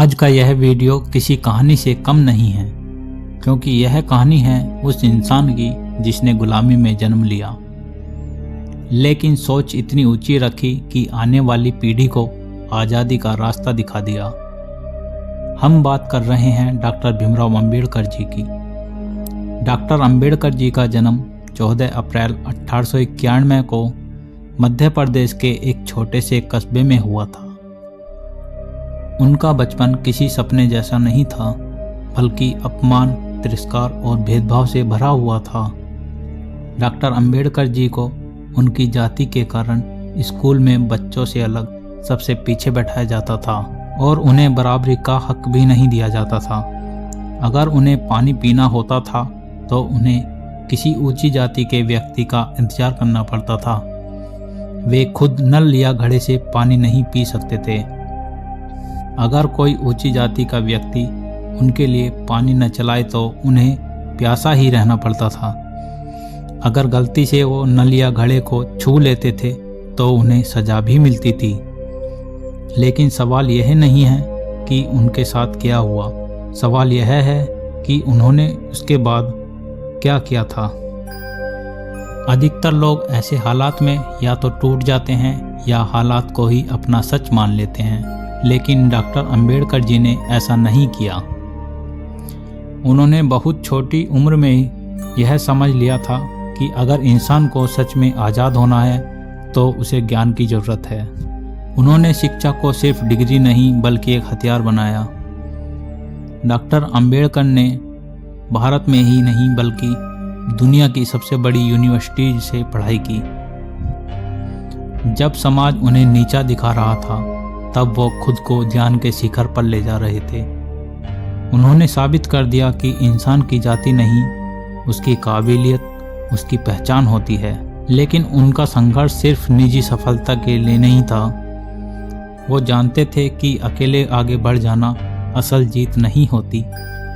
आज का यह वीडियो किसी कहानी से कम नहीं है, क्योंकि यह कहानी है उस इंसान की जिसने गुलामी में जन्म लिया, लेकिन सोच इतनी ऊंची रखी कि आने वाली पीढ़ी को आज़ादी का रास्ता दिखा दिया। हम बात कर रहे हैं डॉक्टर भीमराव अंबेडकर जी की। डॉक्टर अंबेडकर जी का जन्म 14 अप्रैल 1891 को मध्य प्रदेश के एक छोटे से कस्बे में हुआ था। उनका बचपन किसी सपने जैसा नहीं था, बल्कि अपमान, तिरस्कार और भेदभाव से भरा हुआ था। डॉक्टर अंबेडकर जी को उनकी जाति के कारण स्कूल में बच्चों से अलग सबसे पीछे बैठाया जाता था और उन्हें बराबरी का हक भी नहीं दिया जाता था। अगर उन्हें पानी पीना होता था तो उन्हें किसी ऊंची जाति के व्यक्ति का इंतजार करना पड़ता था। वे खुद नल या घड़े से पानी नहीं पी सकते थे। अगर कोई ऊंची जाति का व्यक्ति उनके लिए पानी न चलाए तो उन्हें प्यासा ही रहना पड़ता था। अगर गलती से वो नल या घड़े को छू लेते थे तो उन्हें सजा भी मिलती थी। लेकिन सवाल यह नहीं है कि उनके साथ क्या हुआ, सवाल यह है कि उन्होंने उसके बाद क्या किया था। अधिकतर लोग ऐसे हालात में या तो टूट जाते हैं या हालात को ही अपना सच मान लेते हैं, लेकिन डॉक्टर अंबेडकर जी ने ऐसा नहीं किया। उन्होंने बहुत छोटी उम्र में ही यह समझ लिया था कि अगर इंसान को सच में आज़ाद होना है तो उसे ज्ञान की ज़रूरत है। उन्होंने शिक्षा को सिर्फ डिग्री नहीं बल्कि एक हथियार बनाया। डॉक्टर अंबेडकर ने भारत में ही नहीं बल्कि दुनिया की सबसे बड़ी यूनिवर्सिटी से पढ़ाई की। जब समाज उन्हें नीचा दिखा रहा था तब वो खुद को ज्ञान के शिखर पर ले जा रहे थे। उन्होंने साबित कर दिया कि इंसान की जाति नहीं, उसकी काबिलियत उसकी पहचान होती है। लेकिन उनका संघर्ष सिर्फ निजी सफलता के लिए नहीं था। वो जानते थे कि अकेले आगे बढ़ जाना असल जीत नहीं होती।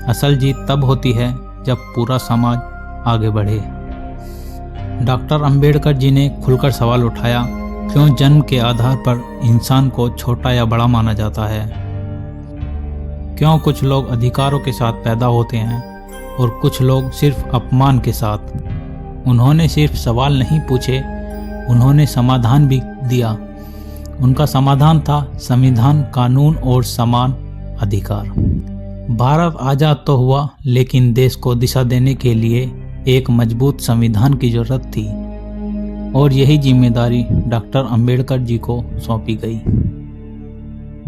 असल जीत तब होती है जब पूरा समाज आगे बढ़े। डॉक्टर अंबेडकर जी ने खुलकर सवाल उठाया, क्यों जन्म के आधार पर इंसान को छोटा या बड़ा माना जाता है? क्यों कुछ लोग अधिकारों के साथ पैदा होते हैं और कुछ लोग सिर्फ अपमान के साथ? उन्होंने सिर्फ सवाल नहीं पूछे, उन्होंने समाधान भी दिया। उनका समाधान था संविधान, कानून और समान अधिकार। भारत आज़ाद तो हुआ, लेकिन देश को दिशा देने के लिए एक मजबूत संविधान की जरूरत थी और यही जिम्मेदारी डॉक्टर अंबेडकर जी को सौंपी गई।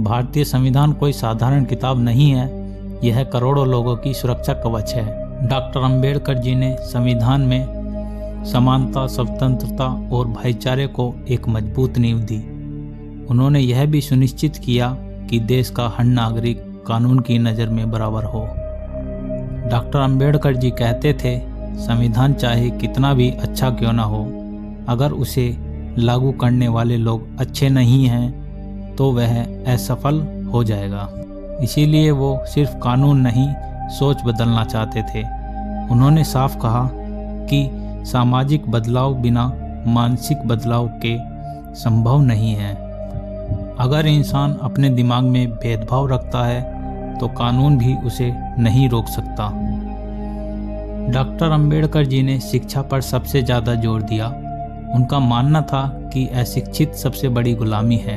भारतीय संविधान कोई साधारण किताब नहीं है, यह करोड़ों लोगों की सुरक्षा कवच है। डॉक्टर अंबेडकर जी ने संविधान में समानता, स्वतंत्रता और भाईचारे को एक मजबूत नींव दी। उन्होंने यह भी सुनिश्चित किया कि देश का हर नागरिक कानून की नज़र में बराबर हो। डॉक्टर अंबेडकर जी कहते थे, संविधान चाहे कितना भी अच्छा क्यों ना हो, अगर उसे लागू करने वाले लोग अच्छे नहीं हैं तो वह असफल हो जाएगा। इसीलिए वो सिर्फ कानून नहीं, सोच बदलना चाहते थे। उन्होंने साफ कहा कि सामाजिक बदलाव बिना मानसिक बदलाव के संभव नहीं है। अगर इंसान अपने दिमाग में भेदभाव रखता है तो कानून भी उसे नहीं रोक सकता। डॉक्टर अंबेडकर जी ने शिक्षा पर सबसे ज़्यादा जोर दिया। उनका मानना था कि अशिक्षित सबसे बड़ी गुलामी है।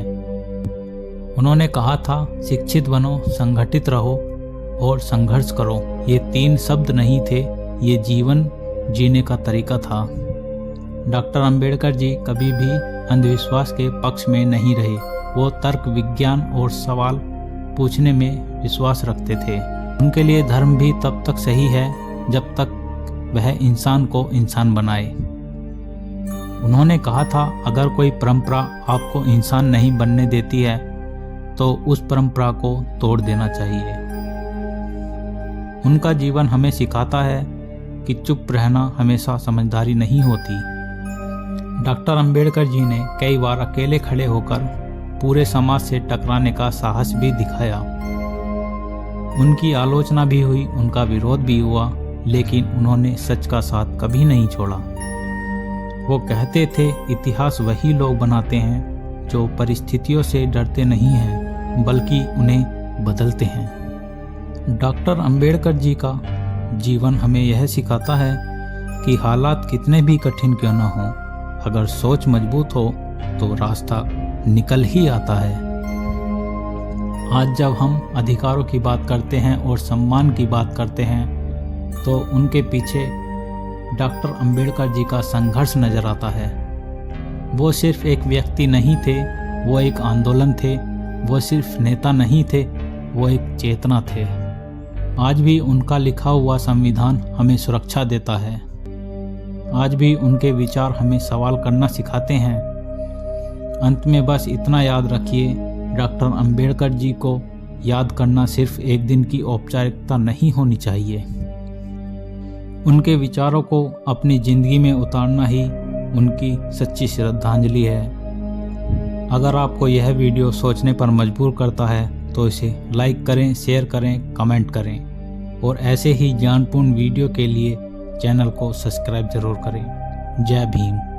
उन्होंने कहा था, शिक्षित बनो, संगठित रहो और संघर्ष करो। ये 3 शब्द नहीं थे, ये जीवन जीने का तरीका था। डॉक्टर अंबेडकर जी कभी भी अंधविश्वास के पक्ष में नहीं रहे। वो तर्क, विज्ञान और सवाल पूछने में विश्वास रखते थे। उनके लिए धर्म भी तब तक सही है जब तक वह इंसान को इंसान बनाए। उन्होंने कहा था, अगर कोई परंपरा आपको इंसान नहीं बनने देती है तो उस परंपरा को तोड़ देना चाहिए। उनका जीवन हमें सिखाता है कि चुप रहना हमेशा समझदारी नहीं होती। डॉक्टर अंबेडकर जी ने कई बार अकेले खड़े होकर पूरे समाज से टकराने का साहस भी दिखाया। उनकी आलोचना भी हुई, उनका विरोध भी हुआ, लेकिन उन्होंने सच का साथ कभी नहीं छोड़ा। वो कहते थे, इतिहास वही लोग बनाते हैं जो परिस्थितियों से डरते नहीं हैं बल्कि उन्हें बदलते हैं। डॉक्टर अंबेडकर जी का जीवन हमें यह सिखाता है कि हालात कितने भी कठिन क्यों न हो, अगर सोच मजबूत हो तो रास्ता निकल ही आता है। आज जब हम अधिकारों की बात करते हैं और सम्मान की बात करते हैं तो उनके पीछे डॉक्टर अंबेडकर जी का संघर्ष नजर आता है। वो सिर्फ एक व्यक्ति नहीं थे, वो एक आंदोलन थे। वो सिर्फ नेता नहीं थे, वो एक चेतना थे। आज भी उनका लिखा हुआ संविधान हमें सुरक्षा देता है। आज भी उनके विचार हमें सवाल करना सिखाते हैं। अंत में बस इतना याद रखिए, डॉक्टर अंबेडकर जी को याद करना सिर्फ एक दिन की औपचारिकता नहीं होनी चाहिए। उनके विचारों को अपनी जिंदगी में उतारना ही उनकी सच्ची श्रद्धांजलि है। अगर आपको यह वीडियो सोचने पर मजबूर करता है तो इसे लाइक करें, शेयर करें, कमेंट करें और ऐसे ही ज्ञानपूर्ण वीडियो के लिए चैनल को सब्सक्राइब जरूर करें। जय भीम।